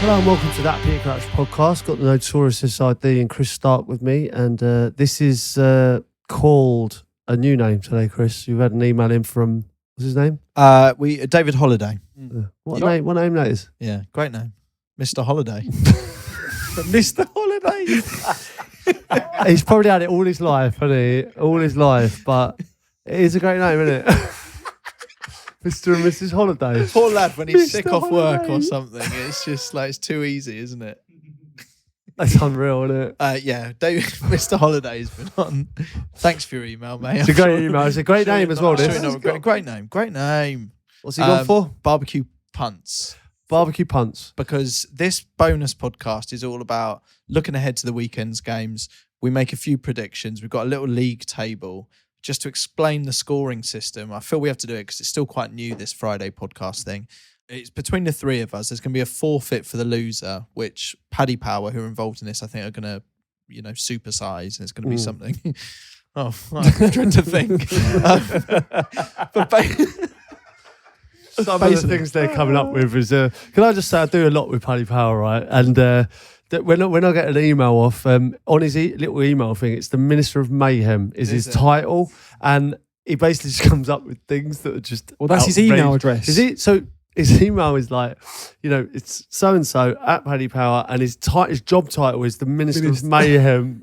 Hello and welcome to That Peter Crouch podcast. Got the Notorious SID and Chris Stark with me, and this is called a new name today, Chris. You've had an email in from, what's his name? David Holiday. What name that is? Yeah, great name. Mr. Holiday. Mr. Holiday. He's probably had it all his life, hasn't he? All his life, but it is a great name, isn't it? Mr. and Mrs. Holiday. Poor lad, when he's Mr. sick off work Holiday. or something, it's just like, it's too easy, isn't it? That's unreal, isn't it? Yeah, David, Mr. Holiday's been on. Thanks for your email, mate. It's a great email. It's a great name as well, this. Great name. Great name. What's he gone for? BBQ Punts. BBQ Punts. Because this bonus podcast is all about looking ahead to the weekend's games. We make a few predictions. We've got a little league table. Just to explain the scoring system, I feel we have to do it because it's still quite new, this Friday podcast thing. It's between the three of us. There's going to be a forfeit for the loser, which Paddy Power, who are involved in this, I think are going to, supersize. And it's going to be something. I'm trying to think. Some of the things they're coming up with is, can I just say, I do a lot with Paddy Power, right? And when I get an email off, on his little email thing, it's the Minister of Mayhem is his title. And he basically just comes up with things that are just Well, that's his email address. Is it? So his email is like, it's so-and-so at Paddy Power, and his job title is the Minister of Mayhem.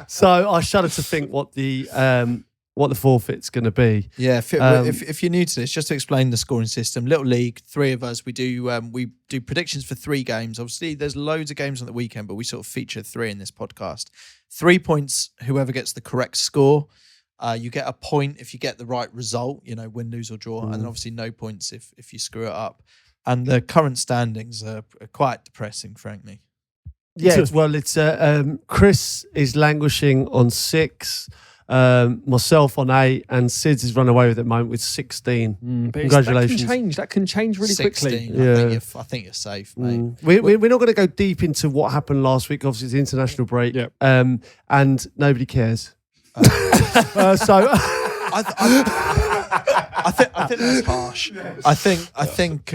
So I shudder to think what the forfeit's going to be. Yeah, if you're new to this, just to explain the scoring system, little league, three of us, we do predictions for 3 games. Obviously, there's loads of games on the weekend, but we sort of feature 3 in this podcast. 3 points, whoever gets the correct score. You get a point if you get the right result, win, lose or draw, and then obviously no points if you screw it up. And the current standings are quite depressing, frankly. Yeah, it's Chris is languishing on 6. Myself on 8, and Sid's has run away with it at the moment with 16. Congratulations. That can change really 16, quickly. Yeah. I think you're safe, mate. We're not going to go deep into what happened last week. Obviously, it's the international break, and nobody cares. I think that's harsh. I think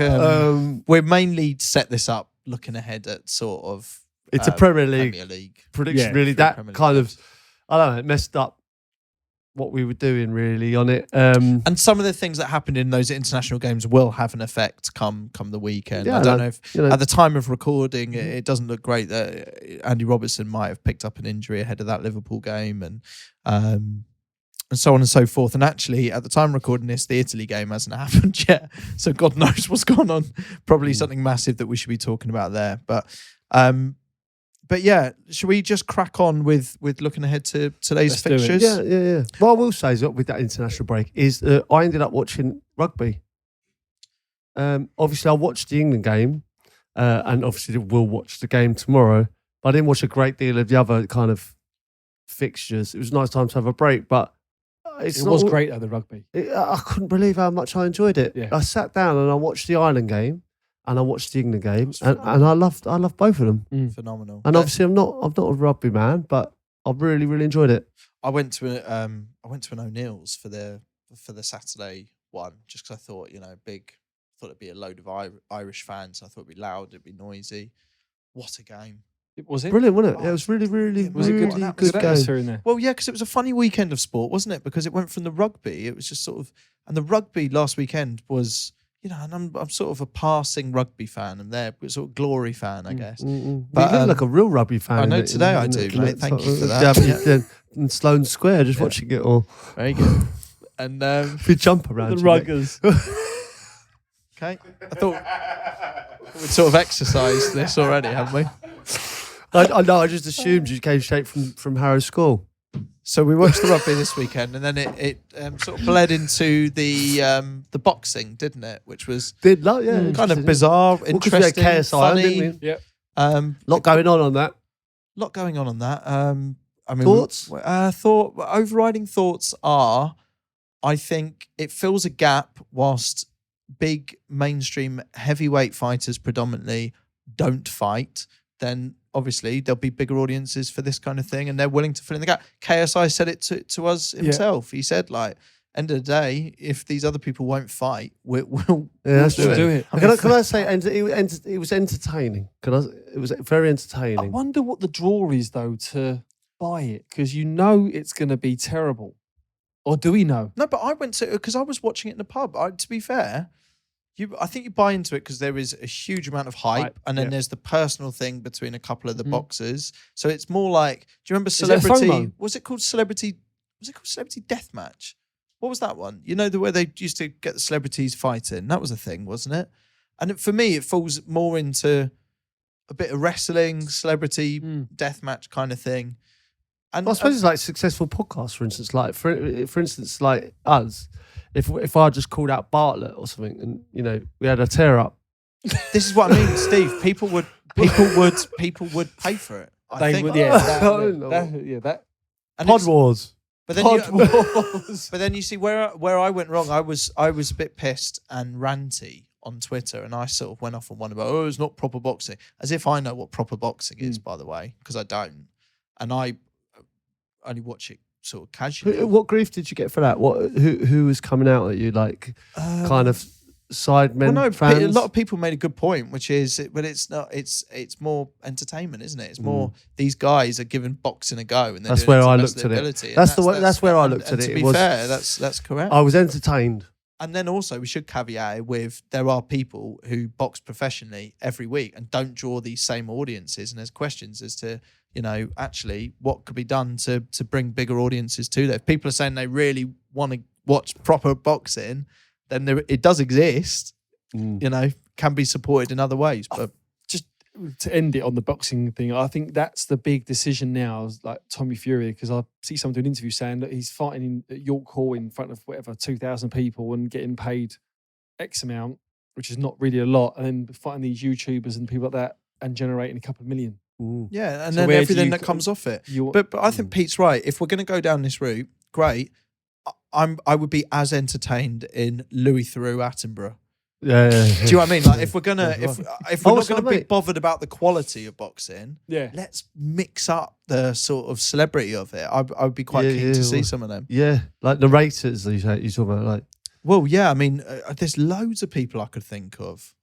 we're mainly set this up looking ahead at sort of it's a Premier League prediction. Really, that kind of it messed up what we were doing really on it. And some of the things that happened in those international games will have an effect come the weekend. I don't know if at the time of recording it doesn't look great that Andy Robertson might have picked up an injury ahead of that Liverpool game and so on and so forth. And actually at the time of recording this, the Italy game hasn't happened yet. So God knows what's gone on. Probably something massive that we should be talking about there. But yeah, should we just crack on with looking ahead to today's fixtures? Yeah. What I will say is with that international break is I ended up watching rugby. Obviously, I watched the England game, and obviously we'll watch the game tomorrow. But I didn't watch a great deal of the other kind of fixtures. It was a nice time to have a break, but it was great at the rugby. I couldn't believe how much I enjoyed it. Yeah. I sat down and I watched the Ireland game. And I watched the England game, and I loved both of them. Phenomenal. And obviously, I'm not a rugby man, but I really, really enjoyed it. I went to an O'Neill's for the Saturday one, just because I thought thought it'd be a load of Irish fans. I thought it'd be loud, it'd be noisy. What a game! It was brilliant, wasn't it? It was really, really, good game. Well, yeah, because it was a funny weekend of sport, wasn't it? Because it went from the rugby, it was just sort of, and the rugby last weekend was. And I'm sort of a passing rugby fan. I'm there, sort of glory fan, I guess. But you look like a real rugby fan. I know today I do, mate. Thank you for that. In Sloane Square, just watching it all. Very good. And if you jump around the ruggers. Okay, I thought we'd sort of exercised this already, haven't we? I know. I just assumed you came straight from Harrow School. So we watched the rugby this weekend, and then it sort of bled into the boxing, didn't it? Which was kind of bizarre, interesting, KSI, funny. didn't we? Yeah. Lot going on that. I mean, thoughts? Overriding thoughts are, I think it fills a gap whilst big mainstream heavyweight fighters predominantly don't fight. Then obviously there'll be bigger audiences for this kind of thing, and they're willing to fill in the gap. KSI said it to us himself. He said, End of the day, if these other people won't fight, we'll do it. Can I say it was entertaining? It was very entertaining. I wonder what the draw is though to buy it, because you know it's going to be terrible, or do we know? No, but I went to because I was watching it in the pub. To be fair, I think you buy into it because there is a huge amount of hype, and then there's the personal thing between a couple of the boxers. So it's more like, do you remember Celebrity? Was it called Celebrity? Was it called Celebrity Deathmatch? What was that one? You know, the way they used to get the celebrities fighting. That was a thing, wasn't it? And for me, it falls more into a bit of wrestling, celebrity deathmatch kind of thing. And I suppose it's like successful podcasts, for instance. Like for instance, like us. If I just called out Bartlett or something, and we had a tear up. This is what I mean, Steve. People would pay for it. They would, that. Pod Wars. But then you see where I went wrong. I was a bit pissed and ranty on Twitter, and I sort of went off on one about, it's not proper boxing, as if I know what proper boxing is, by the way, because I don't, and I only watch it sort of casually. What grief did you get for that? Who was coming out at you like kind of side men? Well, no, fans? a lot of people made a good point, which is, but it's not. It's more entertainment, isn't it? It's more these guys are giving boxing a go, and that's where I looked at it. That's where I looked at it. To be fair, that's correct. I was entertained. And then also we should caveat it with there are people who box professionally every week and don't draw these same audiences, and there's questions as to actually what could be done to bring bigger audiences to that. If people are saying they really want to watch proper boxing, then it does exist, can be supported in other ways. But just to end it on the boxing thing, I think that's the big decision now, like Tommy Fury, because I see someone doing an interview saying that he's fighting at York Hall in front of 2,000 people and getting paid X amount, which is not really a lot, and then fighting these YouTubers and people like that and generating a couple of million. Yeah, and so then everything that comes off it. But I think Pete's right. If we're going to go down this route, great. I would be as entertained in Louis Theroux Attenborough. Yeah. Do you know what I mean? Like if we're gonna if we're not gonna be bothered about the quality of boxing, let's mix up the sort of celebrity of it. I would be quite keen to see some of them. Yeah, like narrators you talk about, like. Well, yeah. I mean, there's loads of people I could think of.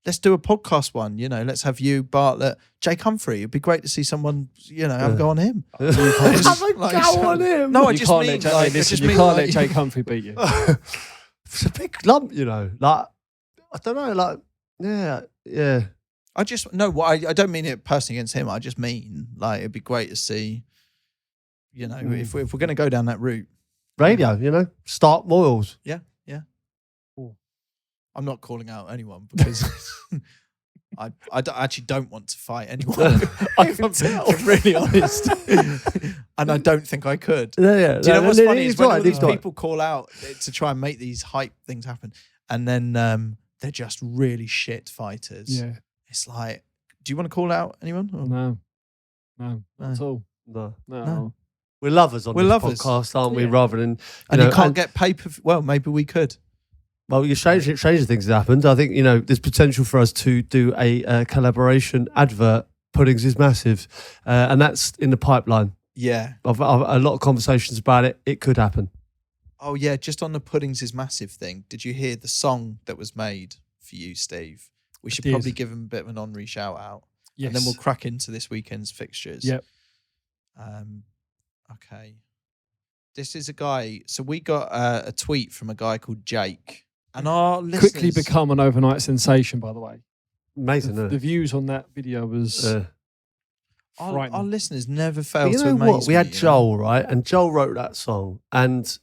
Let's do a podcast one. Let's have you, Bartlett, Jake Humphrey. It'd be great to see someone, have a go on him. Have a go on him. No, I just mean you can't let Jake Humphrey beat you. It's a big lump, like I don't know, like yeah. I don't mean it personally against him. I just mean like it'd be great to see, if we're going to go down that route. Radio, Stark Moyles. Yeah. I'm not calling out anyone because I actually don't want to fight anyone. I'm really honest. And I don't think I could. Yeah. Do you know what's funny is when all these people call out to try and make these hype things happen, and then they're just really shit fighters. Yeah. It's like, do you want to call out anyone? Or? No, not at all. No. We're lovers on this podcast, aren't we? Rather than you can't get well, maybe we could. Well, stranger things have happened. I think, there's potential for us to do a collaboration advert. Puddings is massive. And that's in the pipeline. Yeah. I've a lot of conversations about it. It could happen. Oh, yeah. Just on the Puddings is massive thing. Did you hear the song that was made for you, Steve? We should probably give him a bit of an honorary shout out. Yes. And then we'll crack into this weekend's fixtures. Yep. Okay. This is a guy. So we got a tweet from a guy called Jake. And our listeners... Quickly become an overnight sensation, by the way. Amazing, The views on that video was frightening. Our listeners never fail to amaze me. We had Joel, know? right? And Joel wrote that song. And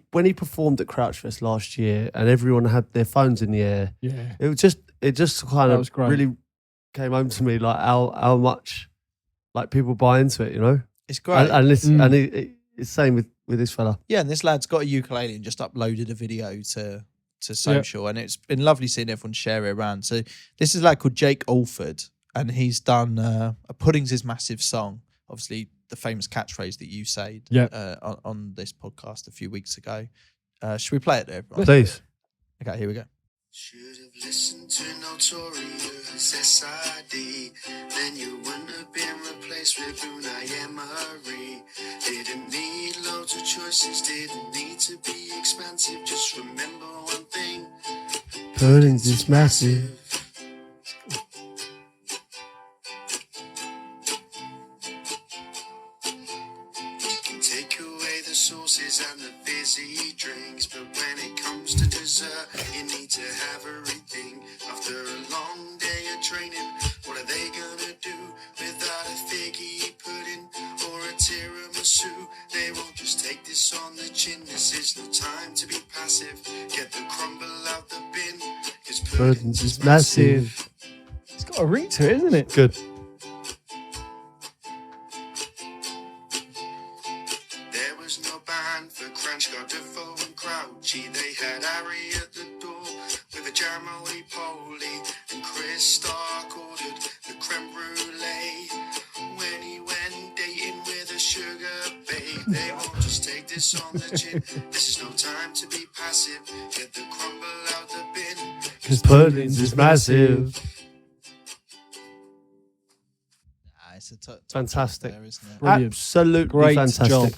when he performed at Crouch Fest last year and everyone had their phones in the air, it just kind of really came home to me, like how much like people buy into it, It's great. And it's the same with this fella. Yeah, and this lad's got a ukulele and just uploaded a video to social, and it's been lovely seeing everyone share it around. So this is a lad called Jake Alford, and he's done a Puddings is Massive song, obviously the famous catchphrase that you said on this podcast a few weeks ago. Should we play it there, everyone? Please. Okay, here we go. Should have listened to Notorious SID. Then you wouldn't have been replaced with Unai Emery. Didn't need loads of choices, didn't need to be expansive. Just remember one thing, Puddings is massive. Take away the sauces and the fizzy drinks, but when it comes to dessert, you need to have everything. After a long day of training, what are they gonna do without a figgy pudding or a tiramisu? They won't just take this on the chin. This is no time to be passive. Get the crumble out the bin, 'cause Puddings is massive. It's got a ring to it, isn't it? Good. There was no band for Crunch, Defoe and Crouchy. They had Harry at the door with a jam roly-poly, and Chris Stark ordered the creme brulee. When he went dating with a sugar babe, they won't just take this on the chin. This is no time to be passive. Get the crumble out the bin, 'Cause puddings is massive. It's a top Fantastic. there, isn't it? Brilliant. Absolutely Great fantastic. job.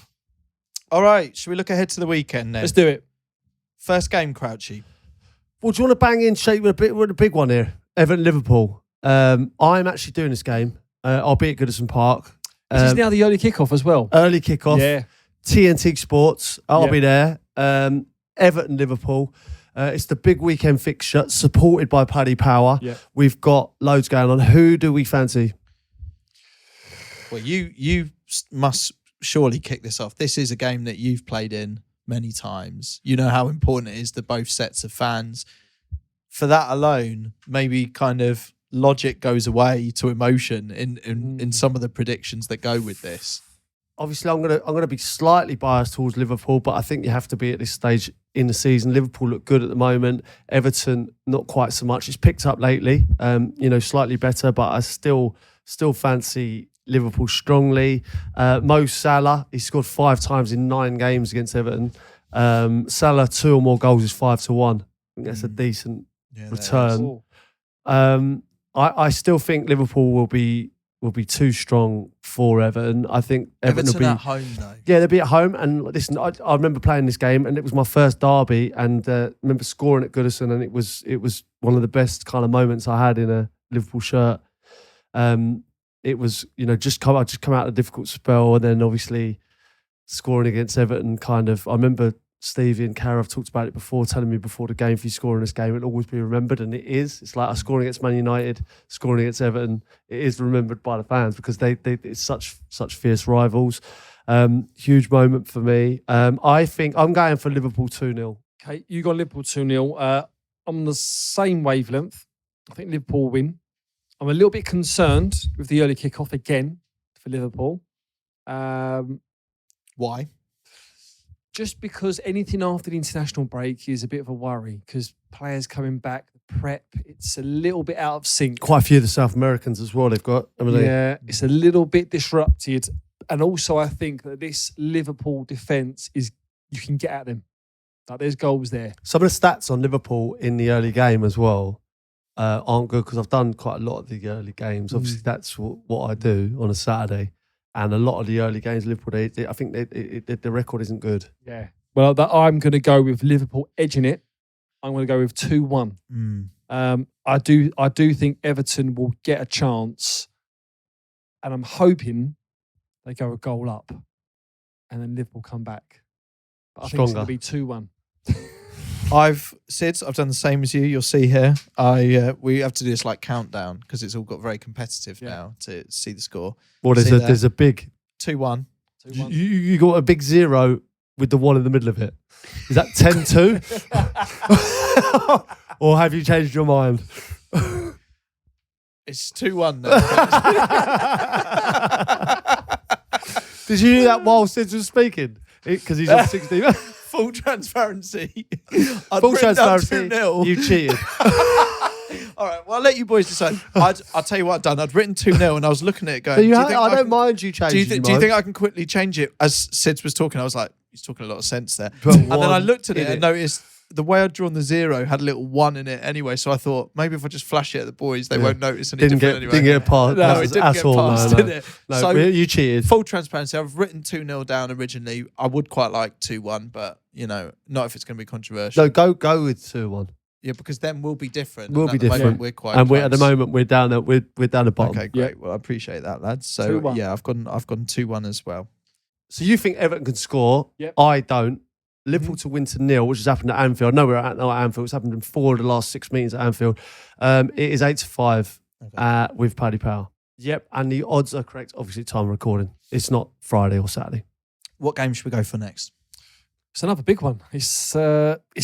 All right, should we look ahead to the weekend then? Let's do it. First game, Crouchy. Well, do you want to bang in shape with a big one here? Everton Liverpool. I'm actually doing this game. I'll be at Goodison Park. This is now the early kickoff as well. Early kickoff. Yeah. TNT Sports. I'll Yeah. be there. Everton Liverpool. It's the big weekend fixture supported by Paddy Power. Yeah. We've got loads going on. Who do we fancy? Well, you must surely kick this off. This is a game that you've played in many times. You know how important it is to both sets of fans. For that alone, maybe kind of logic goes away to emotion in some of the predictions that go with this. Obviously, I'm gonna be slightly biased towards Liverpool, but I think you have to be at this stage in the season. Liverpool look good at the moment. Everton, not quite so much. It's picked up lately, slightly better, but I still fancy Liverpool strongly. Mo Salah, he scored 5 times in 9 games against Everton. Salah, 2 or more goals is 5-1. I think that's a decent return. I still think Liverpool will be too strong for Everton. I think Everton will be at home though. Yeah, they'll be at home. And listen, I remember playing this game, and it was my first derby, and remember scoring at Goodison, and it was one of the best kind of moments I had in a Liverpool shirt. It was, I just come out of a difficult spell, and then obviously scoring against Everton. Kind of, I remember Stevie and Cara have talked about it before, telling me before the game, if you score in this game, it'll always be remembered, and it is. It's like scoring against Man United, scoring against Everton. It is remembered by the fans because it's such fierce rivals. Huge moment for me. I think I'm going for Liverpool 2-0. Okay, you got Liverpool 2-0. I'm on the same wavelength. I think Liverpool win. I'm a little bit concerned with the early kickoff again for Liverpool. Why? Just because anything after the international break is a bit of a worry because players coming back, the prep, it's a little bit out of sync. Quite a few of the South Americans as well they've got. Yeah, it's a little bit disrupted. And also I think that this Liverpool defence is, you can get at them. Like there's goals there. Some of the stats on Liverpool in the early game as well aren't good because I've done quite a lot of the early games. Obviously, that's what I do on a Saturday. And a lot of the early games, Liverpool, I think the record isn't good. Yeah. Well, I'm going to go with Liverpool edging it. I'm going to go with 2-1. I do think Everton will get a chance, and I'm hoping they go a goal up, and then Liverpool come back. But I think it's going to be 2-1. I've done the same as you. You'll see here. We have to do this like countdown because it's all got very competitive now to see the score. Well, there's a big 2-1. You got a big 0 with the 1 in the middle of it. Is that 10-2? Or have you changed your mind? It's 2-1 now. Did you do that while Sid was speaking? Because he's on 60. Full transparency. Full transparency. 2-0. You cheated. All right, well, I'll let you boys decide. I'll tell you what I've done. I'd written 2-0 and I was looking at it going, I don't mind you changing. Do you think I can quickly change it? As Sid was talking, I was like, he's talking a lot of sense there. And then I looked at it and noticed the way I'd drawn the 0 had a little 1 in it anyway. So I thought maybe if I just flash it at the boys, they won't notice any different anyway. Didn't get past. No, it didn't get past, did it? No, so you cheated. Full transparency, I've written 2-0 down originally. I would quite like 2-1, but not if it's going to be controversial. No, go with 2-1. Yeah, because then we'll be different. We'll be different. We're quite and close. at the moment we're down the bottom. Okay, great. Well, I appreciate that, lads. So 2-1. yeah, I've gone 2-1 as well. So you think Everton can score? Yep. I don't. Liverpool to win to 0, which has happened at Anfield. No, we're at Anfield. It's happened in 4 of the last 6 meetings at Anfield. It is 8-5 with Paddy Power. Yep, and the odds are correct. Obviously, time of recording. It's not Friday or Saturday. What game should we go for next? It's another big one. It's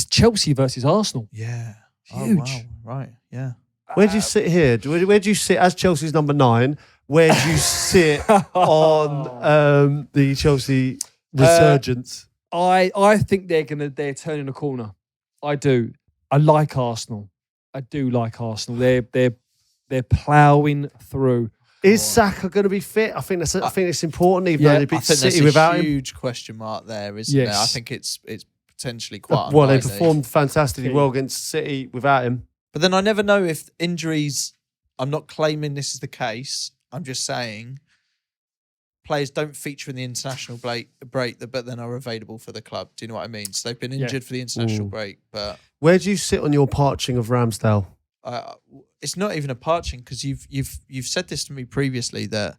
Chelsea versus Arsenal. Yeah. Huge. Oh, wow. Right. Yeah. Where do you sit here? Where do you sit as Chelsea's number 9? Where do you sit on the Chelsea resurgence? I think they're turning a corner. I do. I like Arsenal. I do like Arsenal. They're ploughing through. Is Saka going to be fit? I think it's important, even though they beat City there's without a him. huge question mark there, isn't there? I think it's potentially quite. Well, they unlikely. performed fantastically well against City without him. But then I never know if injuries. I'm not claiming this is the case. I'm just saying players don't feature in the international break, but then are available for the club. Do you know what I mean? So they've been injured for the international break, but where do you sit on your parching of Ramsdale? It's not even a parching because you've said this to me previously that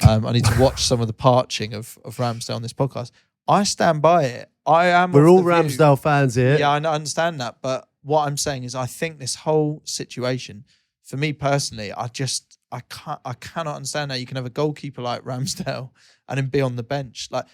I need to watch some of the parching of Ramsdale on this podcast. I stand by it. We're all Ramsdale fans here. Yeah, I understand that, but what I'm saying is I think this whole situation, for me personally, I cannot understand how you can have a goalkeeper like Ramsdale and then be on the bench. Like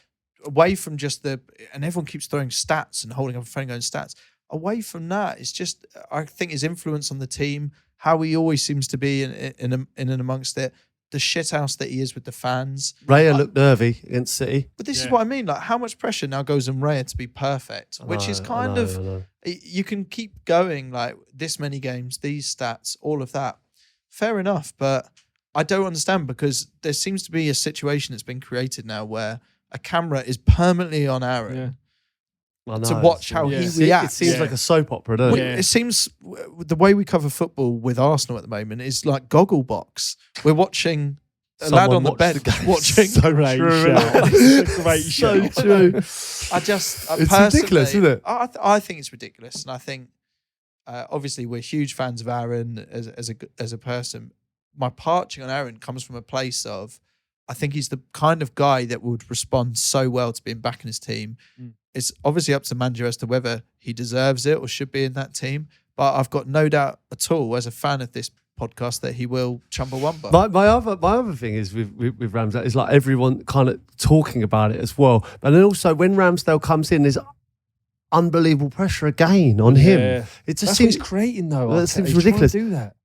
away from just and everyone keeps throwing stats and holding up a phone going stats. Away from that, it's just I think his influence on the team, how he always seems to be in and amongst it, the shithouse that he is with the fans. Raya looked nervy against City. But this is what I mean. Like, how much pressure now goes on Raya to be perfect? Which is kind of you can keep going like this many games, these stats, all of that. Fair enough, but I don't understand because there seems to be a situation that's been created now where a camera is permanently on Aaron. Yeah. To watch how he reacts. It seems like a soap opera, doesn't it? It seems the way we cover football with Arsenal at the moment is like goggle box. We're watching a lad on the bench watching. So great show. Great show. So true. It's ridiculous, isn't it? I think it's ridiculous, and I think obviously we're huge fans of Aaron as a person. My parching on Aaron comes from a place of I think he's the kind of guy that would respond so well to being back in his team. It's obviously up to the manager as to whether he deserves it or should be in that team. But I've got no doubt at all, as a fan of this podcast, that he will Chumbawamba. My other thing is with Ramsdale is like everyone kind of talking about it as well. But then also when Ramsdale comes in, there's unbelievable pressure again on him. It just seems what he's creating though. That seems ridiculous. Do that.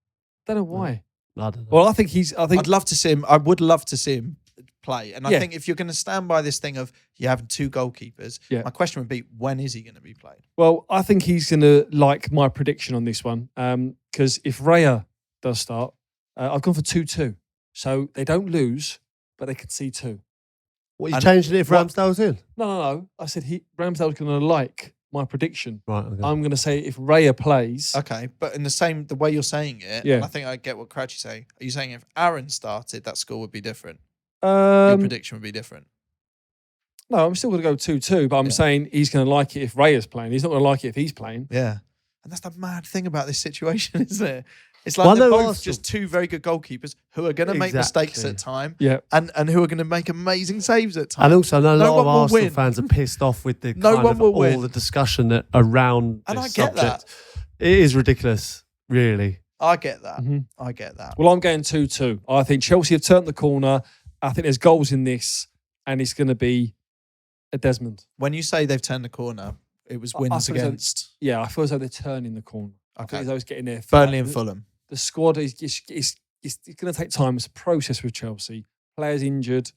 Don't know why. I don't know. Well, I think I'd love to see him. I would love to see him play. And I think if you're going to stand by this thing of you having 2 goalkeepers, my question would be, when is he going to be played? Well, I think he's going to like my prediction on this one. Because if Raya does start, I've gone for 2-2. So they don't lose, but they can see 2. What, you changing it if Ramsdale's in? No. I said Ramsdale's going to like my prediction. Right, okay. I'm going to say if Raya plays... Okay, but in the way you're saying it, and I think I get what Crouchy's saying. Are you saying if Aaron started, that score would be different? Your prediction would be different? No, I'm still going to go 2-2, but I'm saying he's going to like it if Raya's playing. He's not going to like it if he's playing. Yeah. And that's the mad thing about this situation, isn't it? It's like they're both just 2 very good goalkeepers who are going to make mistakes at time and who are going to make amazing saves at time. And also, a lot of Arsenal fans are pissed off with the all the discussion around this subject. That. It is ridiculous, really. I get that. I get that. Well, I'm going 2-2. I think Chelsea have turned the corner. I think there's goals in this, and it's going to be a Desmond. When you say they've turned the corner, it was wins against... I feel as though they're turning the corner. Okay. I feel as though it's getting there. Burnley and Fulham. The squad is it's going to take time. It's a process with Chelsea. Players injured,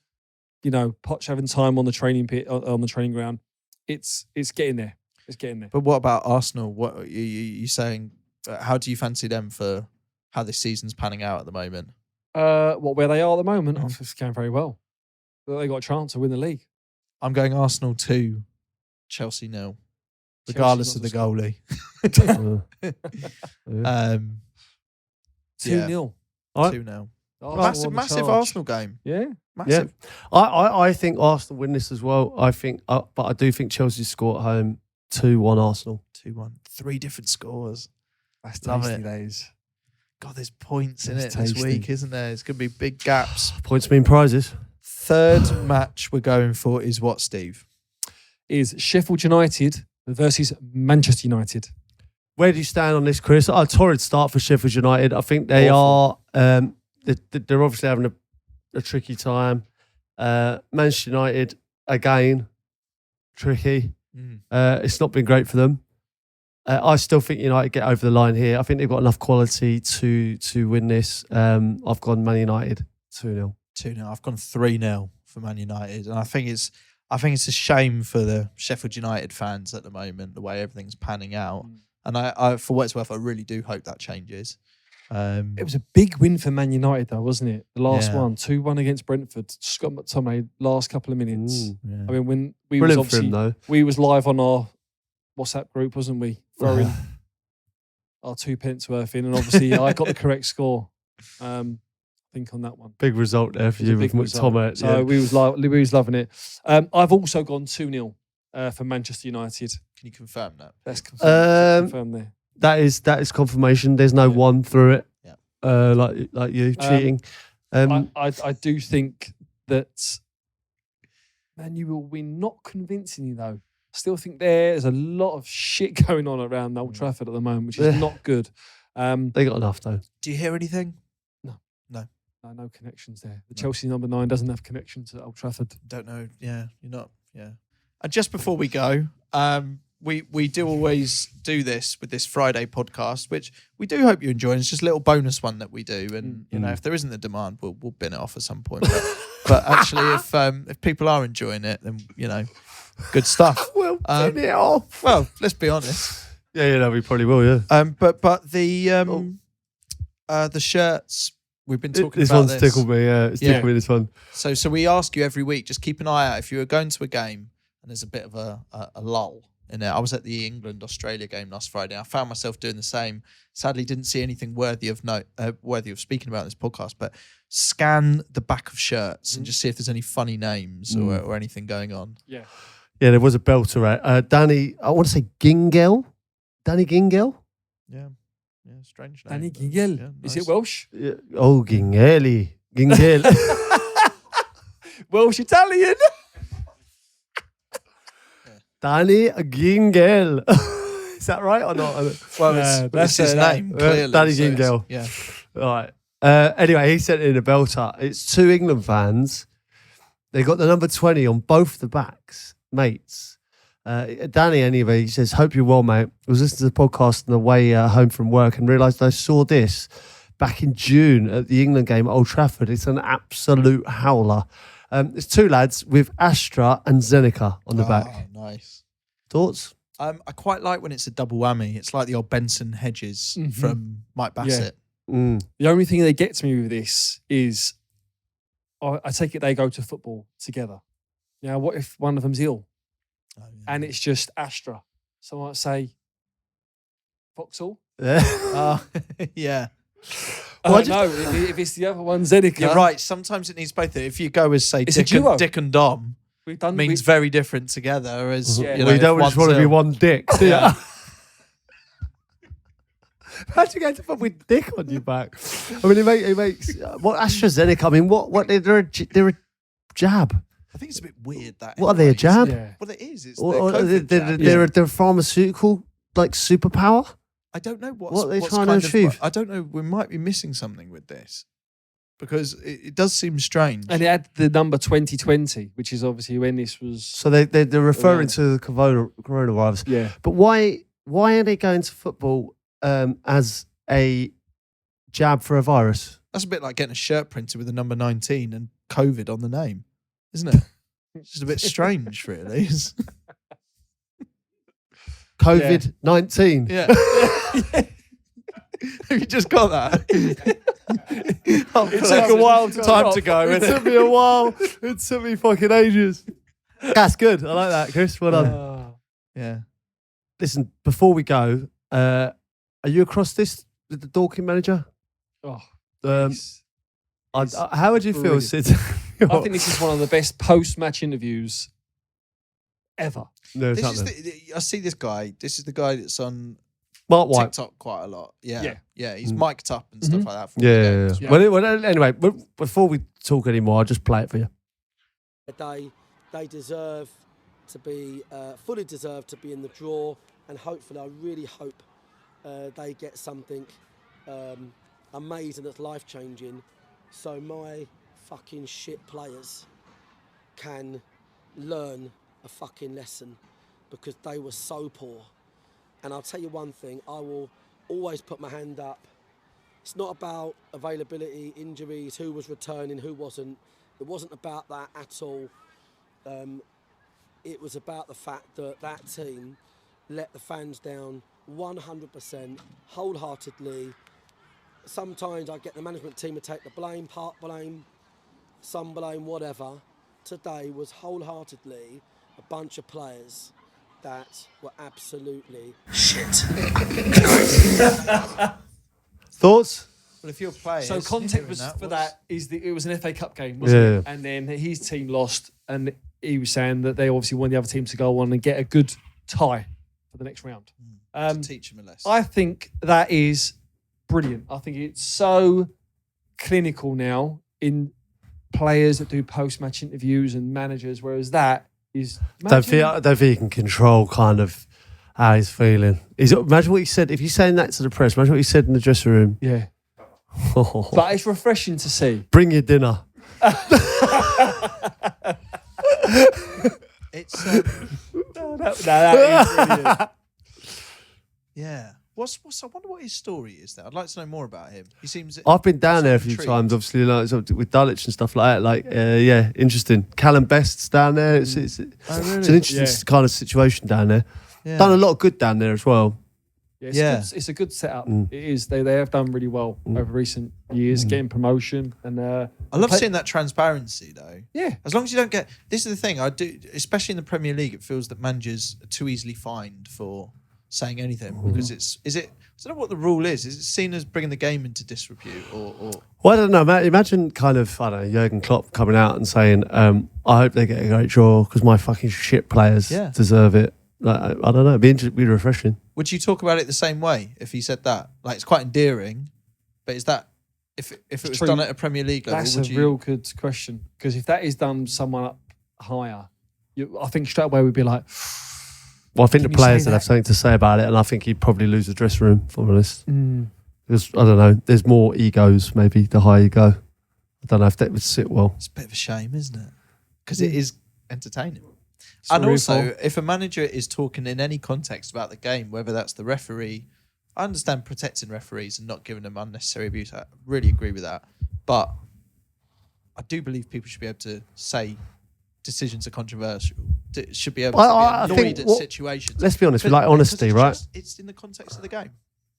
Poch having time on the training pit, on the training ground. It's getting there. It's getting there. But what about Arsenal? What are you saying? How do you fancy them for how this season's panning out at the moment? Where they are at the moment, it's going very well. They got a chance to win the league. I'm going Arsenal 2, Chelsea 0. regardless of the goalie. 2-0. 2-0. Massive Arsenal game. Yeah. Massive. Yeah. I think Arsenal win this as well. I think, but I do think Chelsea score at home 2-1 Arsenal. 2-1. 3 different scores. That's Love tasty it. days. God, there's points in it That's this tasty. week, isn't there? It's going to be big gaps. Points mean prizes. Third match we're going for is what, Steve? Is Sheffield United versus Manchester United. Where do you stand on this, Chris? A torrid start for Sheffield United. I think they are. They're obviously having a tricky time. Manchester United again, tricky. It's not been great for them. I still think United get over the line here. I think they've got enough quality to win this. I've gone Man United 2-0. 2-0. I've gone 3-0 for Man United, and I think it's a shame for the Sheffield United fans at the moment, the way everything's panning out. And I for what it's worth, I really do hope that changes. It was a big win for Man United, though, wasn't it? The last one, 2-1 against Brentford. Scott McTominay, last couple of minutes. Yeah. I mean, when we Brilliant was obviously, for him, though. we was live on our WhatsApp group, wasn't we? Throwing our 2 pence worth in, and obviously I got the correct score. I think on that one. Big result there for you with McTominay. So we was loving it. I've also gone 2-0 for Manchester United. Can you confirm that? That's confirmed there. That is confirmation. There's no one through it. Yeah. Like you cheating. I do think that Man U will win, not convincingly though. I still think there's a lot of shit going on around Old Trafford at the moment, which is not good. They got enough though. Do you hear anything? No connections there. The Chelsea number 9 doesn't have connections at Old Trafford. Don't know. Yeah, you're not. Yeah. And just before we go, we do always do this with this Friday podcast, which we do hope you enjoy. It's just a little bonus one that we do, and you know, if there isn't the demand, we'll bin it off at some point. But actually, if people are enjoying it, then you know, good stuff. Well, bin it off. Well, let's be honest. Yeah, we probably will. Yeah. But the shirts. We've been talking this about one's tickled me. Yeah, it's tickled me, this one. So we ask you every week, just keep an eye out if you were going to a game and there's a bit of a lull in it. I was at the England-Australia game last Friday. I found myself doing the same. Sadly, didn't see anything worthy of note, worthy of speaking about in this podcast. But scan the back of shirts and just see if there's any funny names or anything going on. Yeah, there was a belter. Danny, I want to say Gingell. Danny Gingell. Yeah. Yeah, strange name. Danny Gingell. Yeah, Is nice. it Welsh? Yeah. Oh, Gingell. Welsh Italian. Danny Gingell. Is that right or not? Well, that's his name. Clearly, Danny so Gingell. Yeah. All right. Anyway, he sent in a belter. It's 2 England fans. They got the number 20 on both the backs, mates. Danny, anyway, he says, hope you're well, mate. I was listening to the podcast on the way home from work and realised I saw this back in June at the England game at Old Trafford. It's an absolute howler. It's 2 lads with Astra and Zeneca on the back. Oh, nice. Thoughts? I quite like when it's a double whammy. It's like the old Benson Hedges from Mike Bassett. The only thing that gets me with this is I take it they go to football together. Now, what if one of them's ill? Oh, yeah. And it's just Astra. So I might say Vauxhall. Yeah. Yeah. I don't know if it's the other one, Zeneca. You're right. Sometimes it needs both. If you go as, say, It's a duo. Dick and Dom, We've done means very different together. As Yeah. you Well, you don't if just want to one's be ill. one dick, do Yeah. you? How'd you get to put with dick on your back? I mean, it makes what AstraZeneca. I mean, what they're a jab. I think it's a bit weird that. What are they, a jab? Yeah. Well, it is. It's Or the COVID jab. they're a pharmaceutical like superpower. I don't know What are they what's trying to kind of- achieve? I don't know. We might be missing something with this because it does seem strange. And it had the number 2020, which is obviously when this was. So they're referring to the coronavirus. Yeah. But why are they going to football as a jab for a virus? That's a bit like getting a shirt printed with the number 19 and COVID on the name, isn't it? It's just a bit strange, really. COVID-19. Yeah. Have you just got that? It took a while to time drop. to go. It innit? took me a while. It took me fucking ages. That's good. I like that, Chris. Well done. Yeah. listen, before we go, are you across this with the Dorking manager? Oh, how would you feel, Sid? I think this is one of the best post-match interviews ever. No, I see this guy. This is the guy that's on Mark White. TikTok quite a lot. Yeah. He's mic'd up and stuff like that. Yeah. Well, anyway, before we talk anymore, I'll just play it for you. They deserve to be fully deserve to be in the draw, and hopefully, I really hope they get something amazing that's life changing, so my fucking shit players can learn a fucking lesson, because they were so poor. And I'll tell you one thing, I will always put my hand up. It's not about availability, injuries, who was returning, who wasn't. It wasn't about that at all. It was about the fact that that team let the fans down 100%, wholeheartedly. Sometimes I get the management team to take the blame, part blame, some blame, whatever. Today was wholeheartedly a bunch of players that were absolutely shit. Thoughts? Well, if you're playing, so context for that is it was an FA Cup game, wasn't it? And then his team lost, and he was saying that they obviously want the other team to go on and get a good tie for the next round. To teach him a lesson. I think that is brilliant. I think it's so clinical now in players that do post-match interviews and managers, whereas that is... I don't think he can control kind of how he's feeling. Imagine what he said. If you're saying that to the press, imagine what he said in the dressing room. Yeah. But it's refreshing to see. Bring your dinner. It's... that is brilliant. Yeah. I wonder what his story is there. I'd like to know more about him. He seems... I've been down there a few times, obviously, like with Dulwich and stuff like that. Interesting. Callum Best's down there. It's an interesting kind of situation down there. Yeah. Done a lot of good down there as well. It's a good setup. It is. They have done really well over recent years, getting promotion. And I love seeing that transparency, though. Yeah. As long as you don't get... This is the thing. I do, especially in the Premier League, it feels that managers are too easily fined for saying anything, because I don't know what the rule is. Is it seen as bringing the game into disrepute or? Well, I don't know. Imagine kind of, I don't know, Jurgen Klopp coming out and saying, I hope they get a great draw because my fucking shit players deserve it. Like, I don't know. It'd be refreshing. Would you talk about it the same way if he said that? Like, it's quite endearing, but is that if it was done at a Premier League level? That's a real good question, because if that is done someone up higher, I think straight away we'd be like. Well, I think the players would have something to say about it, and I think he'd probably lose the dressing room, if I'm honest. Because, I don't know, there's more egos, maybe, the higher you go. I don't know if that would sit well. It's a bit of a shame, isn't it? Because it is entertaining. And also, if a manager is talking in any context about the game, whether that's the referee, I understand protecting referees and not giving them unnecessary abuse. I really agree with that. But I do believe people should be able to say decisions are controversial. Should be able to be annoyed at situations. Let's be honest, we like honesty, right? It's in the context of the game.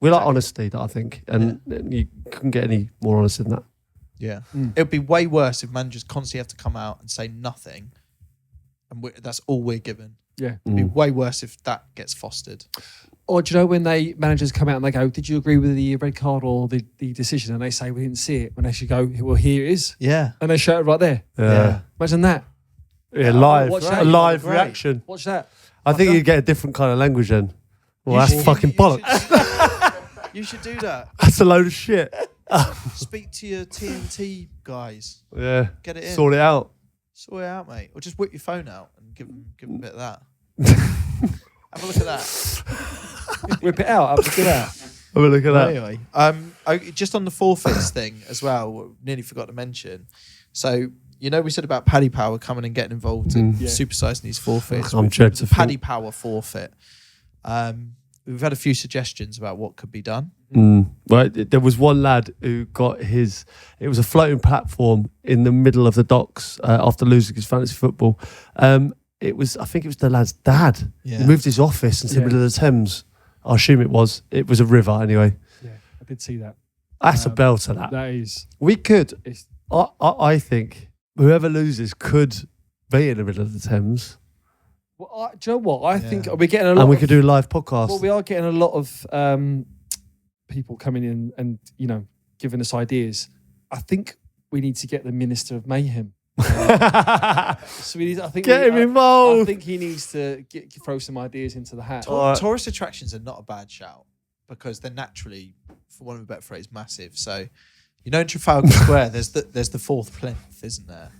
We like honesty, I think, and you couldn't get any more honest than that. Yeah. It would be way worse if managers constantly have to come out and say nothing, and that's all we're given. Yeah. It'd be way worse if that gets fostered. Or do you know when managers come out and they go, did you agree with the red card or the decision? And they say, we didn't see it. When they should go, well, here it is. Yeah. And they show it right there. Yeah. Imagine that. Yeah, live reaction. Watch that. I think you'd get a different kind of language then. Well, that's fucking bollocks. You should do that. That's a load of shit. Speak to your TNT guys. Yeah. Get it in. Sort it out. Sort it out, mate. Or just whip your phone out and give them a bit of that. Have a look at that. Whip it out. Have a look at that. Have a look at that. Anyway, just on the forfeits thing as well, nearly forgot to mention. So, you know, we said about Paddy Power coming and getting involved in supersizing these forfeits. I'm dread to Paddy Power forfeit. We've had a few suggestions about what could be done. Well, there was one lad who got it was a floating platform in the middle of the docks after losing his fantasy football. I think it was the lad's dad. Yeah. He moved his office into the middle of the Thames. I assume it was a river anyway. Yeah, I did see that. That's a belter, that. That is. We could, I think, whoever loses could be in the middle of the Thames Well, do you know what? I think we're getting a lot. And we could do live podcasts. Well, we are getting a lot of people coming in and giving us ideas. I think we need to get the Minister of Mayhem. So get him involved. I think he needs to throw some ideas into the hat. Tourist attractions are not a bad shout because they're naturally, for want of a better phrase, massive. So, in Trafalgar Square, there's the fourth plinth, isn't there?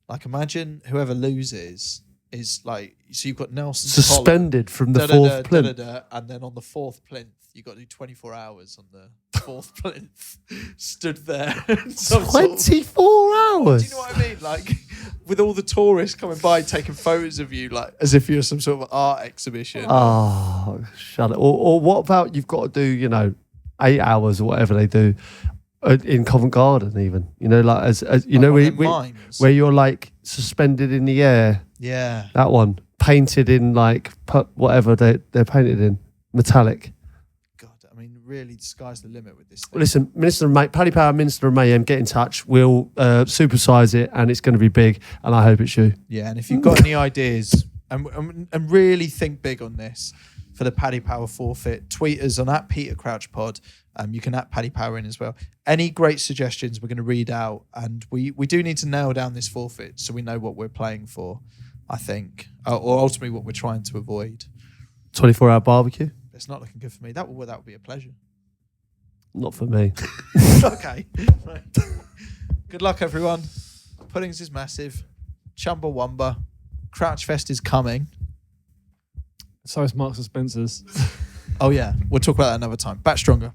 Like, imagine whoever loses is like, so you've got Nelson suspended from the fourth plinth, and then on the fourth plinth, you've got to do 24 hours on the fourth plinth, stood there. 24 hours? Do you know what I mean? Like, with all the tourists coming by taking photos of you, like as if you're some sort of art exhibition. Oh, shut it. Or what about you've got to do, 8 hours or whatever they do in Covent Garden, even, like as where you're like suspended in the air. Yeah. That one. Painted in like whatever they're painted in. Metallic. God, I mean, really, the sky's the limit with this thing. Well, listen, Paddy Power, Minister of Mayhem, get in touch. We'll supersize it and it's going to be big. And I hope it's you. Yeah, and if you've got any ideas and really think big on this for the Paddy Power forfeit, tweet us on @PeterCrouchPod. You can @Paddy Power in as well. Any great suggestions we're going to read out, and we do need to nail down this forfeit so we know what we're playing for, I think, or ultimately what we're trying to avoid. 24-hour barbecue? It's not looking good for me. That would be a pleasure. Not for me. Okay. Right. Good luck, everyone. Puddings is massive. Chumbawamba. Crouchfest is coming. So is Marks and Spencer's. Oh yeah, we'll talk about that another time. Back stronger.